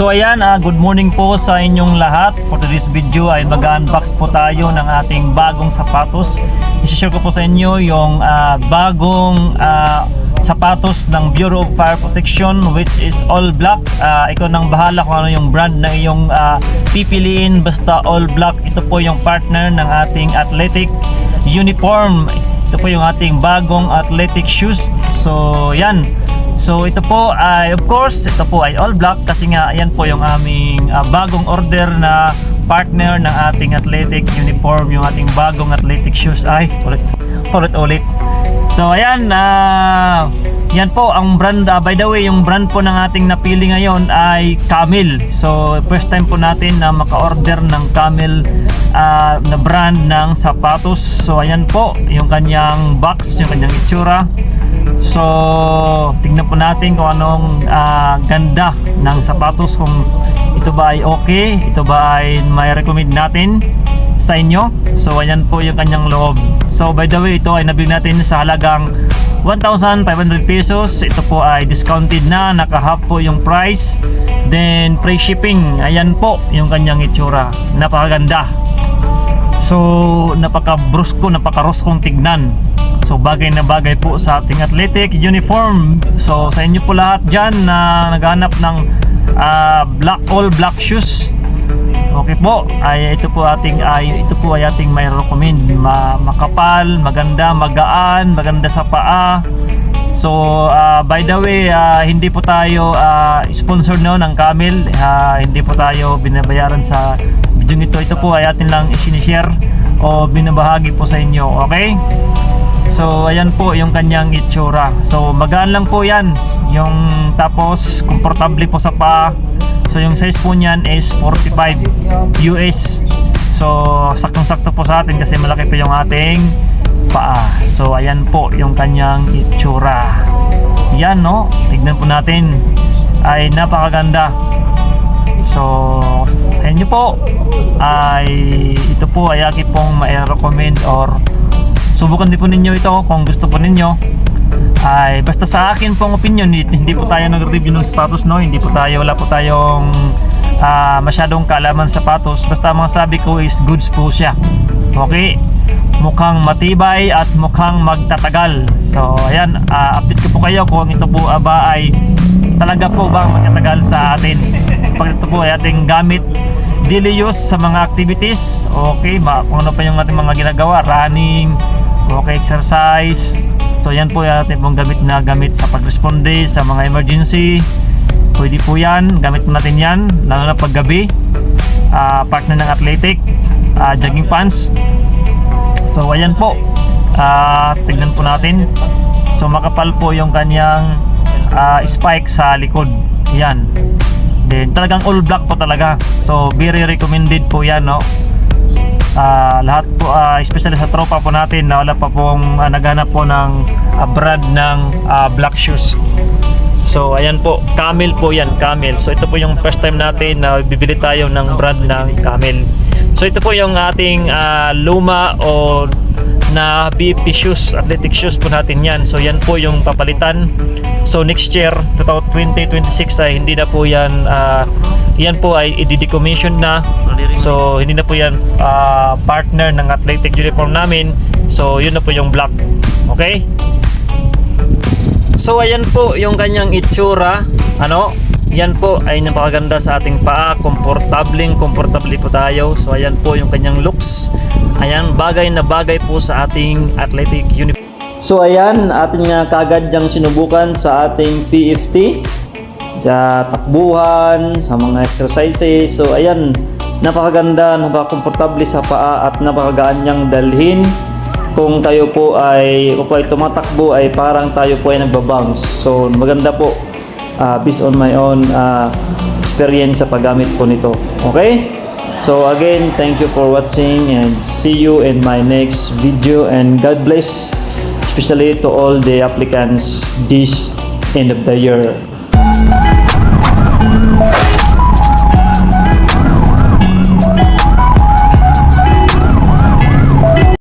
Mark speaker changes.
Speaker 1: So ayan, good morning po sa inyong lahat. For today's video ay mag-unbox po tayo ng ating bagong sapatos. I-share ko po sa inyo yung bagong sapatos ng Bureau of Fire Protection, which is all black. Ikaw nang bahala kung ano yung brand na iyong pipiliin, basta all black. Ito po yung partner ng ating athletic uniform. Ito po yung ating bagong athletic shoes. So yan. So ito po ay, of course, ito po ay all black kasi nga ayan po yung aming bagong order na partner ng ating athletic uniform, yung ating bagong athletic shoes. Ay, ulit. So ayan, yan po ang brand. By the way, yung brand po ng ating napili ngayon ay Camel. So first time po natin na maka-order ng Camel na brand ng sapatos. So ayan po yung kanyang box, yung kanyang itsura. So tignan po natin kung anong ganda ng sapatos, kung ito ba ay okay, ito ba ay may recommend natin sa inyo. So ayan po yung kanyang loob. So by the way, ito ay nabili natin sa halagang 1,500 pesos. Ito po ay discounted na, naka half po yung price, then free shipping. Ayan po yung kanyang itsura, napakaganda. So napaka-brusko, napaka-roskong tignan. So bagay na bagay po sa ating athletic uniform. So sa inyo po lahat dyan na naghanap ng all black shoes, okay po, ay ito po ay ating may recommend. Makapal, maganda, magaan, maganda sa paa. So by the way, hindi po tayo sponsor ng Camel. Hindi po tayo binabayaran sa video ito. Ito po ay atin lang isinishare o binabahagi po sa inyo, okay? So ayan po yung kanyang itsura. So magaan lang po yan, yung tapos komportable po sa paa. So yung size po niyan is 45 US. So saktong-sakto po sa atin kasi malaki po yung ating paa. So ayan po yung kanyang itsura. Yan, no, tignan po natin, ay napakaganda. So sa inyo po ay ito po ay aking pong ma-recommend, or subukan din po ninyo ito kung gusto po ninyo. Ay basta sa akin pong opinion, hindi po tayo nag-review ng sapatos, no, wala po tayong masyadong kaalaman sa sapatos. Basta mga sabi ko is goods po siya, okay, mukhang matibay at mukhang magtatagal. So ayan, update ko po kayo kung ito po ba ay talaga po bang magtatagal sa atin. So, pag ito po ay ating gamit daily use sa mga activities, okay, kung ano pa yung ating mga ginagawa, running, okay, exercise. So yan po yung ating pong gamit sa pag-responde sa mga emergency. Pwede po yan, gamit po natin yan lalo na pag gabi. Partner ng athletic, jogging pants. So ayan po, tignan po natin. So makapal po yung kanyang spike sa likod. Yan. Then talagang all black po talaga. So very recommended po yan, no. Lahat po, especially sa tropa po natin na wala pa pong naghanap po ng brand ng black shoes. So ayan po, Camel po yan, Camel. So ito po yung first time natin na bibili tayo ng brand ng Camel. So ito po yung ating luma o na BP shoes, athletic shoes po natin yan. So yan po yung papalitan. So next year, 2026 ay hindi na po yan, yan po ay i-decommission na. So hindi na po yan partner ng athletic uniform namin. So yun na po yung black, okay? So ayan po yung kanyang itsura, ano? Yan po ay napakaganda sa ating paa, komportable po tayo. So ayan po yung kanyang looks. Ayan, bagay na bagay po sa ating athletic uniform. So ayan, atin nga kagad yung sinubukan sa ating PFT, sa takbuhan, sa mga exercises. So ayan, napakaganda, napaka-komportable sa paa at napakagaan niyang dalhin. Kung tayo po ay tumatakbo ay parang tayo po ay nagbabounce. So maganda po, based on my own experience sa paggamit po nito, okay? So again, thank you for watching and see you in my next video, and God bless, especially to all the applicants this end of the year.